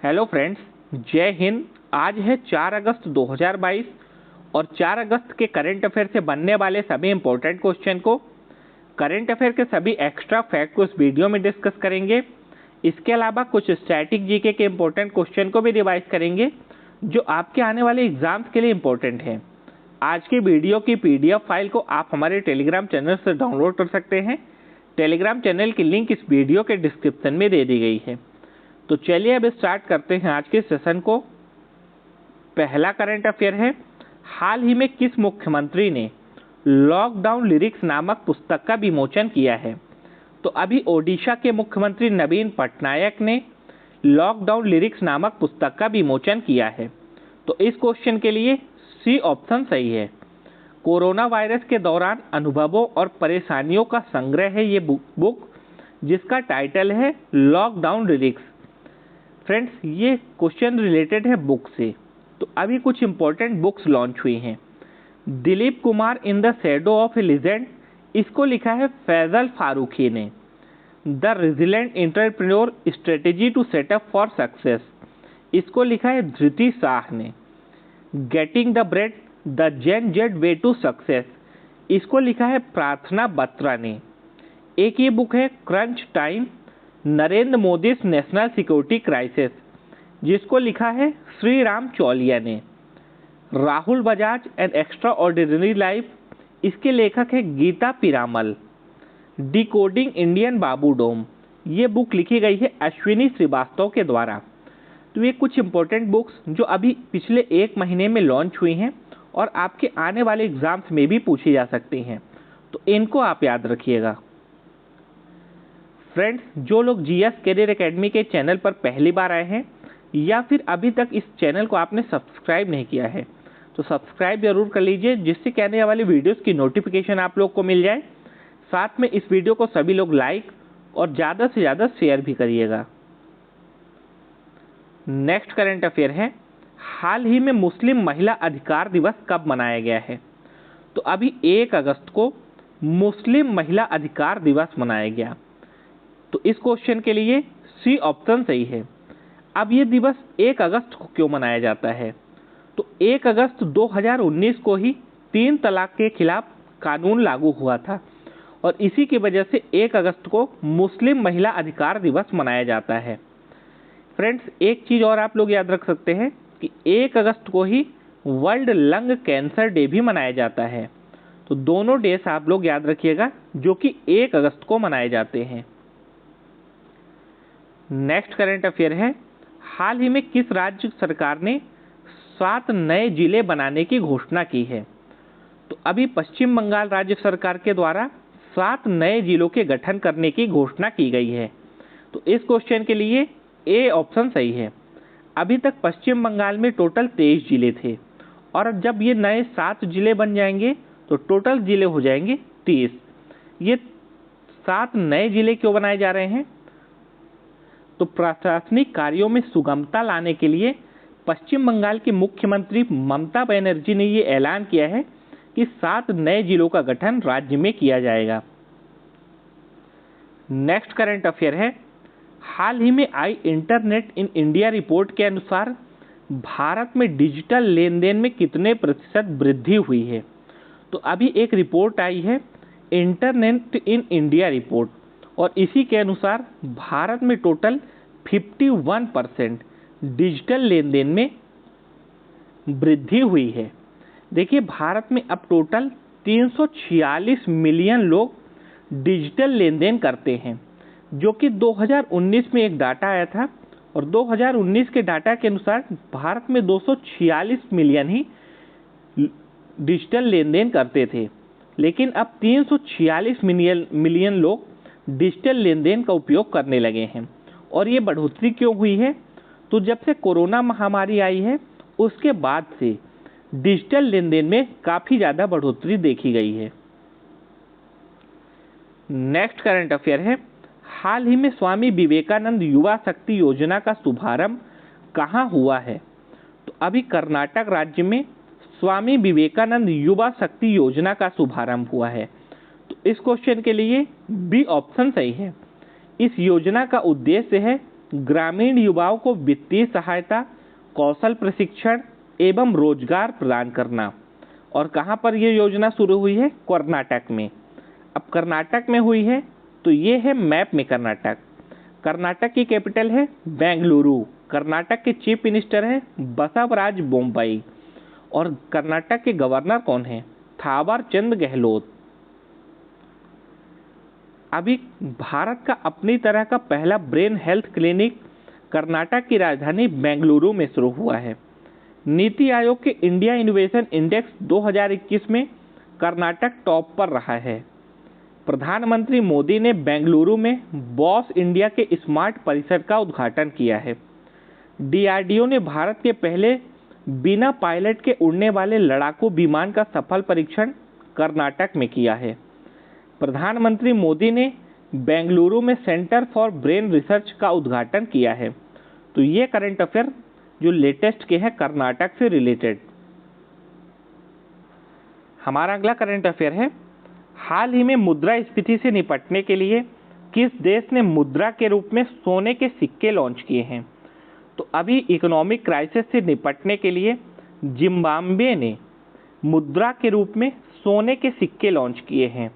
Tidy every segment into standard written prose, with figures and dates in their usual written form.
Hello friends, जय हिंद। आज है 4 अगस्त 2022 और 4 अगस्त के करंट अफेयर से बनने वाले सभी इंपॉर्टेंट क्वेश्चन को, करंट अफेयर के सभी एक्स्ट्रा फैक्ट को इस वीडियो में डिस्कस करेंगे। इसके अलावा कुछ स्टैटिक जीके के इंपॉर्टेंट क्वेश्चन को भी रिवाइज करेंगे जो आपके आने वाले एग्जाम्स के लिए इंपॉर्टेंट हैं। आज की वीडियो की पीडीएफ फाइल को आप हमारे टेलीग्राम चैनल से डाउनलोड कर सकते हैं। टेलीग्राम चैनल की लिंक इस वीडियो के डिस्क्रिप्शन में दे दी गई है। तो चलिए अब स्टार्ट करते हैं आज के सेशन को। पहला करंट अफेयर है, हाल ही में किस मुख्यमंत्री ने लॉकडाउन लिरिक्स नामक पुस्तक का विमोचन किया है? तो अभी ओडिशा के मुख्यमंत्री नवीन पटनायक ने लॉकडाउन लिरिक्स नामक पुस्तक का विमोचन किया है। तो इस क्वेश्चन के लिए सी ऑप्शन सही है। कोरोना वायरस के दौरान अनुभवों और परेशानियों का संग्रह है ये बुक, जिसका टाइटल है लॉकडाउन लिरिक्स। फ्रेंड्स, ये क्वेश्चन रिलेटेड है बुक से। तो अभी कुछ इंपॉर्टेंट बुक्स लॉन्च हुई हैं। Dilip Kumar in the shadow of a legend, इसको लिखा है फैजल फारूकी ने। The resilient entrepreneur strategy to set up for success, इसको लिखा है धृति शाह ने। Getting the bread, the Gen Z way to success, इसको लिखा है प्रार्थना बत्रा ने। एक ये बुक है crunch time, Narendra Modi national security crisis, जिसको लिखा है श्री राम चौलिया ने। Rahul Bajaj an extra ordinary life, इसके लेखक है गीता पिरामल। डिकोडिंग इंडियन बाबू डोम, ये बुक लिखी गई है अश्विनी श्रीवास्तव के द्वारा। तो ये कुछ इंपॉर्टेंट बुक्स जो अभी पिछले एक महीने में लॉन्च हुई हैं और आपके आने वाले एग्जाम्स में भी पूछी जा सकती हैं, तो इनको आप याद रखिएगा। फ्रेंड्स, जो लोग जीएस करियर एकेडमी के चैनल पर पहली बार आए हैं या फिर अभी तक इस चैनल को आपने सब्सक्राइब नहीं किया है, तो सब्सक्राइब जरूर कर लीजिए, जिससे कि आने वाली वीडियोस की नोटिफिकेशन आप लोग को मिल जाए। साथ में इस वीडियो को सभी लोग लाइक और ज़्यादा से ज़्यादा शेयर भी करिएगा। नेक्स्ट करंट अफेयर है, हाल ही में मुस्लिम महिला अधिकार दिवस कब मनाया गया है? तो अभी 1 अगस्त को मुस्लिम महिला अधिकार दिवस मनाया गया। तो इस क्वेश्चन के लिए सी ऑप्शन सही है। अब ये दिवस 1 अगस्त को क्यों मनाया जाता है? तो 1 अगस्त 2019 को ही 3 तलाक के खिलाफ कानून लागू हुआ था और इसी की वजह से 1 अगस्त को मुस्लिम महिला अधिकार दिवस मनाया जाता है। फ्रेंड्स, एक चीज़ और आप लोग याद रख सकते हैं कि 1 अगस्त को ही वर्ल्ड लंग कैंसर डे भी मनाया जाता है। तो दोनों डेज आप लोग याद रखिएगा जो कि 1 अगस्त को मनाए जाते हैं। नेक्स्ट करंट अफेयर है, हाल ही में किस राज्य सरकार ने 7 नए जिले बनाने की घोषणा की है? तो अभी पश्चिम बंगाल राज्य सरकार के द्वारा 7 नए जिलों के गठन करने की घोषणा की गई है। तो इस क्वेश्चन के लिए ए ऑप्शन सही है। अभी तक पश्चिम बंगाल में टोटल 23 जिले थे और जब ये नए 7 जिले बन जाएंगे तो टोटल जिले हो जाएंगे 30। ये 7 नए जिले क्यों बनाए जा रहे हैं? तो प्रशासनिक कार्यों में सुगमता लाने के लिए पश्चिम बंगाल की मुख्यमंत्री ममता बनर्जी ने ये ऐलान किया है कि 7 नए जिलों का गठन राज्य में किया जाएगा। नेक्स्ट करंट अफेयर है, हाल ही में आई इंटरनेट इन इंडिया रिपोर्ट के अनुसार भारत में डिजिटल लेन देन में कितने प्रतिशत वृद्धि हुई है? तो अभी एक रिपोर्ट आई है इंटरनेट इन इंडिया रिपोर्ट और इसी के अनुसार भारत में टोटल 51% डिजिटल लेन देन में वृद्धि हुई है। देखिए, भारत में अब टोटल 346 मिलियन लोग डिजिटल लेन देन करते हैं, जो कि 2019 में एक डाटा आया था और 2019 के डाटा के अनुसार भारत में 246 मिलियन ही डिजिटल लेन देन करते थे, लेकिन अब 346 मिलियन लोग डिजिटल लेन देन का उपयोग करने लगे हैं। और ये बढ़ोतरी क्यों हुई है? तो जब से कोरोना महामारी आई है उसके बाद से डिजिटल लेन देन में काफ़ी ज़्यादा बढ़ोतरी देखी गई है। नेक्स्ट करंट अफेयर है, हाल ही में स्वामी विवेकानंद युवा शक्ति योजना का शुभारंभ कहाँ हुआ है? तो अभी कर्नाटक राज्य में स्वामी विवेकानंद युवा शक्ति योजना का शुभारंभ हुआ है। तो इस क्वेश्चन के लिए बी ऑप्शन सही है। इस योजना का उद्देश्य है ग्रामीण युवाओं को वित्तीय सहायता, कौशल प्रशिक्षण एवं रोजगार प्रदान करना। और कहाँ पर ये योजना शुरू हुई है? कर्नाटक में। अब कर्नाटक में हुई है तो ये है मैप में कर्नाटक। कर्नाटक की कैपिटल है बेंगलुरु। कर्नाटक के चीफ मिनिस्टर है बसवराज बोम्मई। और कर्नाटक के गवर्नर कौन है? थावर चंद गहलोत। अभी भारत का अपनी तरह का पहला ब्रेन हेल्थ क्लिनिक कर्नाटक की राजधानी बेंगलुरु में शुरू हुआ है। नीति आयोग के इंडिया इनोवेशन इंडेक्स 2021 में कर्नाटक टॉप पर रहा है। प्रधानमंत्री मोदी ने बेंगलुरु में बॉस इंडिया के स्मार्ट परिसर का उद्घाटन किया है। डीआरडीओ ने भारत के पहले बिना पायलट के उड़ने वाले लड़ाकू विमान का सफल परीक्षण कर्नाटक में किया है। प्रधानमंत्री मोदी ने बेंगलुरु में सेंटर फॉर ब्रेन रिसर्च का उद्घाटन किया है। तो ये करंट अफेयर जो लेटेस्ट के हैं कर्नाटक से रिलेटेड। हमारा अगला करंट अफेयर है, हाल ही में मुद्रास्फीति से निपटने के लिए किस देश ने मुद्रा के रूप में सोने के सिक्के लॉन्च किए हैं? तो अभी इकोनॉमिक क्राइसिस से निपटने के लिए जिम्बाब्वे ने मुद्रा के रूप में सोने के सिक्के लॉन्च किए हैं।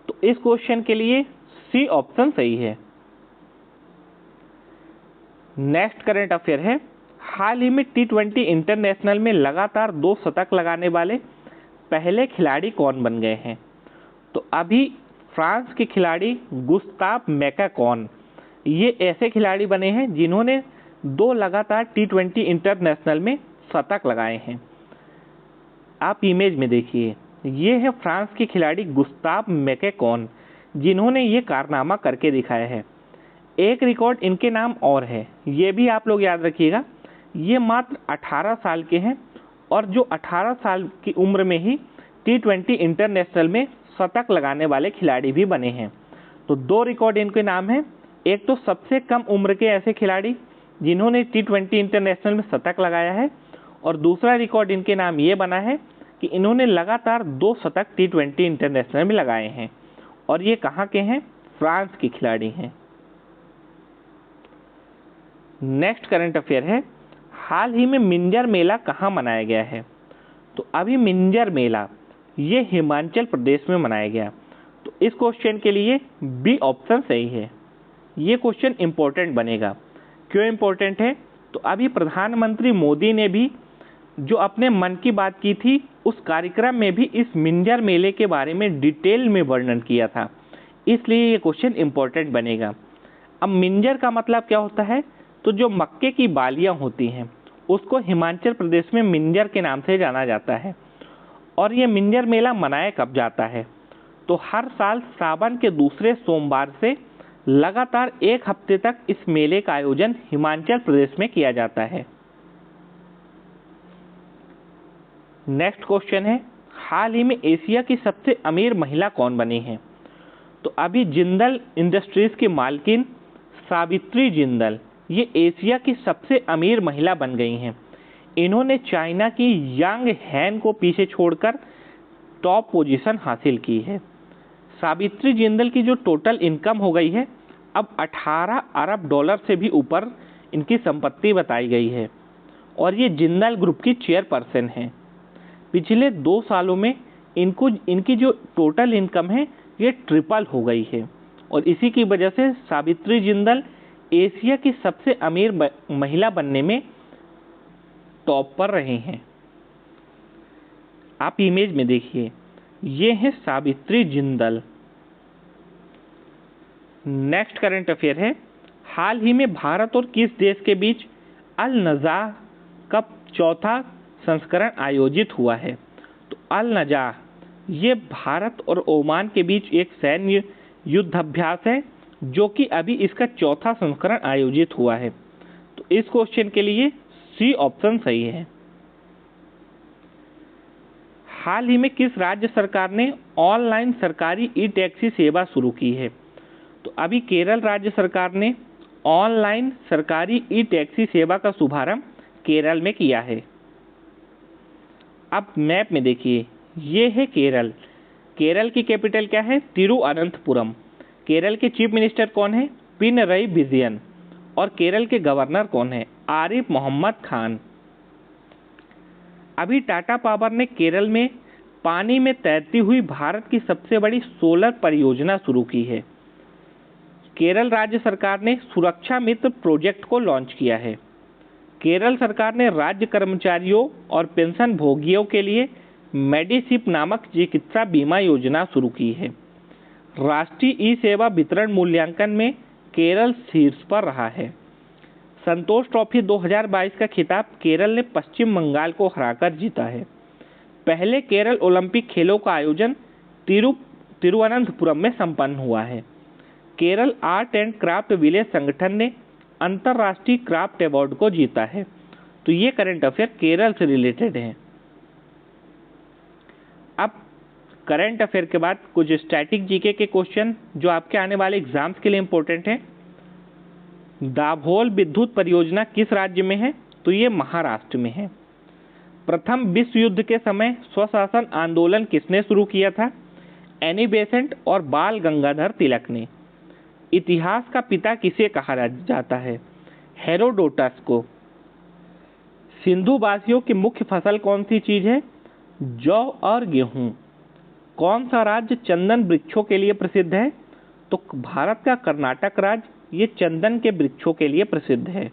तो इस क्वेश्चन के लिए सी ऑप्शन सही है। नेक्स्ट करंट अफेयर है, हाल ही में T20 इंटरनेशनल में लगातार 2 शतक लगाने वाले पहले खिलाड़ी कौन बन गए हैं? तो अभी फ्रांस के खिलाड़ी गुस्ताव मैकाकॉन ये ऐसे खिलाड़ी बने हैं जिन्होंने 2 लगातार T20 इंटरनेशनल में शतक लगाए हैं। आप इमेज में देखिए, ये है फ्रांस के खिलाड़ी गुस्ताव मैकाकॉन जिन्होंने ये कारनामा करके दिखाया है। एक रिकॉर्ड इनके नाम और है, ये भी आप लोग याद रखिएगा। ये मात्र 18 साल के हैं और जो 18 साल की उम्र में ही T20 इंटरनेशनल में शतक लगाने वाले खिलाड़ी भी बने हैं। तो 2 रिकॉर्ड इनके नाम हैं। एक तो सबसे कम उम्र के ऐसे खिलाड़ी जिन्होंने T20 इंटरनेशनल में शतक लगाया है, और दूसरा रिकॉर्ड इनके नाम ये बना है कि इन्होंने लगातार 2 शतक T20 इंटरनेशनल में लगाए हैं। और ये कहाँ के हैं? फ्रांस के खिलाड़ी हैं। नेक्स्ट करंट अफेयर है, हाल ही में मिंजर मेला कहाँ मनाया गया है? तो अभी मिंजर मेला ये हिमाचल प्रदेश में मनाया गया। तो इस क्वेश्चन के लिए बी ऑप्शन सही है। ये क्वेश्चन इंपॉर्टेंट बनेगा। क्यों इंपॉर्टेंट है? तो अभी प्रधानमंत्री मोदी ने भी जो अपने मन की बात की थी उस कार्यक्रम में भी इस मिंजर मेले के बारे में डिटेल में वर्णन किया था, इसलिए ये क्वेश्चन इंपॉर्टेंट बनेगा। अब मिंजर का मतलब क्या होता है? तो जो मक्के की बालियां होती हैं उसको हिमाचल प्रदेश में मिंजर के नाम से जाना जाता है। और ये मिंजर मेला मनाया कब जाता है? तो हर साल सावन के दूसरे सोमवार से लगातार 1 हफ्ते तक इस मेले का आयोजन हिमाचल प्रदेश में किया जाता है। नेक्स्ट क्वेश्चन है, हाल ही में एशिया की सबसे अमीर महिला कौन बनी है? तो अभी जिंदल इंडस्ट्रीज की मालकिन सावित्री जिंदल ये एशिया की सबसे अमीर महिला बन गई हैं। इन्होंने चाइना की यांग हैन को पीछे छोड़कर टॉप पोजीशन हासिल की है। सावित्री जिंदल की जो टोटल इनकम हो गई है अब 18 अरब डॉलर से भी ऊपर इनकी संपत्ति बताई गई है। और ये जिंदल ग्रुप की चेयरपर्सन हैं। पिछले 2 सालों में इनकी जो टोटल इनकम है ये ट्रिपल हो गई है। और इसी की वजह से सावित्री जिंदल एशिया की सबसे अमीर महिला बनने में टॉप पर रहे हैं। आप इमेज में देखिए, ये है Savitri Jindal. Next current affair है, हाल ही में भारत और किस देश के बीच अल नज़ाह का 4था संस्करण आयोजित हुआ है? तो अल नज़ाह ये भारत और ओमान के बीच एक सैन्य युद्धाभ्यास है जो कि अभी इसका 4था संस्करण आयोजित हुआ है। तो इस क्वेश्चन के लिए सी ऑप्शन सही है। हाल ही में किस राज्य सरकार ने ऑनलाइन सरकारी ई टैक्सी सेवा शुरू की है? तो अभी केरल राज्य सरकार ने ऑनलाइन सरकारी ई टैक्सी सेवा का शुभारंभ केरल में किया है। अब मैप में देखिए, ये है केरल। केरल की कैपिटल क्या है? तिरुअनंतपुरम। केरल के चीफ मिनिस्टर कौन है? पिनरई विजयन। और केरल के गवर्नर कौन है? आरिफ मोहम्मद खान। अभी टाटा पावर ने केरल में पानी में तैरती हुई भारत की सबसे बड़ी सोलर परियोजना शुरू की है। केरल राज्य सरकार ने सुरक्षा मित्र प्रोजेक्ट को लॉन्च किया है। केरल सरकार ने राज्य कर्मचारियों और पेंशन भोगियों के लिए मेडिसिप नामक चिकित्सा बीमा योजना शुरू की है। राष्ट्रीय ई सेवा वितरण मूल्यांकन में केरल शीर्ष पर रहा है। संतोष ट्रॉफी 2022 का खिताब केरल ने पश्चिम बंगाल को हराकर जीता है। पहले केरल ओलंपिक खेलों का आयोजन तिरुवनंतपुरम में संपन्न हुआ है। Kerala art and craft village संगठन ने अंतर्राष्ट्रीय क्राफ्ट अवार्ड को जीता है। तो ये करंट अफेयर केरल से रिलेटेड हैं। अब करंट अफेयर के बाद कुछ स्टैटिक जीके के क्वेश्चन जो आपके आने वाले एग्जाम्स के लिए इंपॉर्टेंट हैं। दाभोल विद्युत परियोजना किस राज्य में है? तो ये महाराष्ट्र में है। प्रथम विश्व युद्ध के समय स्वशासन आंदोलन किसने शुरू किया था? एनी बेसेंट और बाल गंगाधर तिलक ने। इतिहास का पिता किसे कहा जाता है? हेरोडोटस को। सिंधु वासियों की मुख्य फसल कौन सी चीज है? जौ और गेहूं। कौन सा राज्य चंदन वृक्षों के लिए प्रसिद्ध है? तो भारत का कर्नाटक राज्य ये चंदन के वृक्षों के लिए प्रसिद्ध है।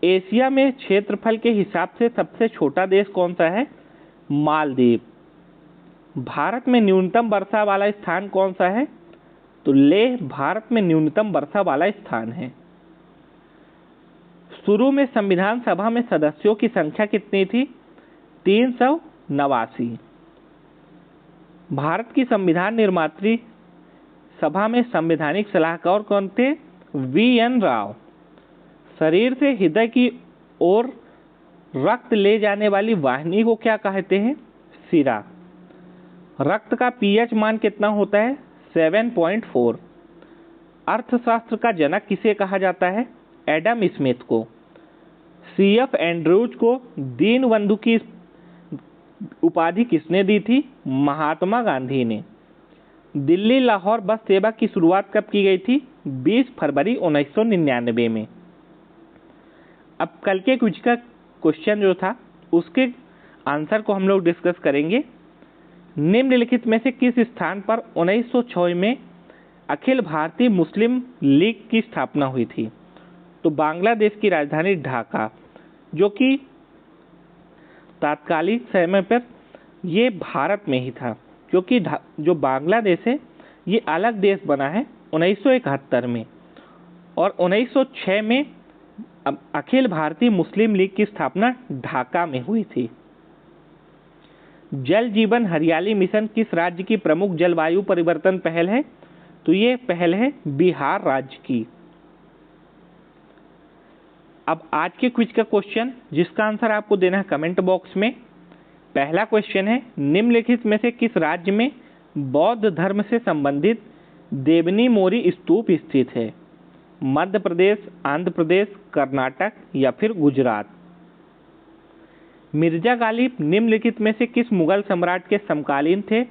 एशिया में क्षेत्रफल के हिसाब से सबसे छोटा देश कौन सा है? मालदीव। भारत में न्यूनतम वर्षा वाला स्थान कौन सा है? तो लेह भारत में न्यूनतम वर्षा वाला स्थान है। शुरू में संविधान सभा में सदस्यों की संख्या कितनी थी? 389। भारत की संविधान निर्मात्री सभा में संवैधानिक सलाहकार कौन थे? वी.एन. राव। शरीर से हृदय की ओर रक्त ले जाने वाली वाहिनी को क्या कहते हैं? सिरा। रक्त का पीएच मान कितना होता है? 7.4। अर्थशास्त्र का जनक किसे कहा जाता है? एडम स्मिथ को। सी.एफ. एंड्रयूज को दीनबंधु की उपाधि किसने दी थी? महात्मा गांधी ने। दिल्ली लाहौर बस सेवा की शुरुआत कब की गई थी? 20 फरवरी 1999 में। अब कल के कुछ का क्वेश्चन जो था उसके आंसर को हम लोग डिस्कस करेंगे। निम्नलिखित में से किस स्थान पर 1906 में अखिल भारतीय मुस्लिम लीग की स्थापना हुई थी? तो बांग्लादेश की राजधानी ढाका, जो कि तात्कालिक समय पर ये भारत में ही था, क्योंकि जो बांग्लादेश है ये अलग देश बना है 1971 में, और 1906 में अखिल भारतीय मुस्लिम लीग की स्थापना ढाका में हुई थी। जल जीवन हरियाली मिशन किस राज्य की प्रमुख जलवायु परिवर्तन पहल है? तो ये पहल है बिहार राज्य की। अब आज के क्विज का क्वेश्चन जिसका आंसर आपको देना है कमेंट बॉक्स में। पहला क्वेश्चन है, निम्नलिखित में से किस राज्य में बौद्ध धर्म से संबंधित देवनी मोरी स्तूप स्थित है? मध्य प्रदेश, आंध्र प्रदेश, कर्नाटक या फिर गुजरात। मिर्जा गालिब निम्नलिखित में से किस मुगल सम्राट के समकालीन थे?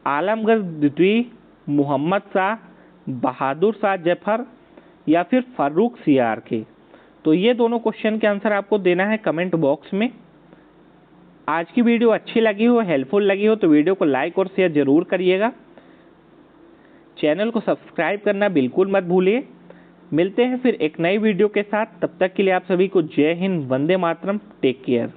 आलमगीर द्वितीय, मोहम्मद शाह, बहादुर शाह जफर या फिर फारूक सियार के। तो ये दोनों क्वेश्चन के आंसर आपको देना है कमेंट बॉक्स में। आज की वीडियो अच्छी लगी हो, हेल्पफुल लगी हो तो वीडियो को लाइक और शेयर जरूर करिएगा। चैनल को सब्सक्राइब करना बिल्कुल मत भूलिए। मिलते हैं फिर एक नई वीडियो के साथ, तब तक के लिए आप सभी को जय हिंद, वंदे मातरम, टेक केयर।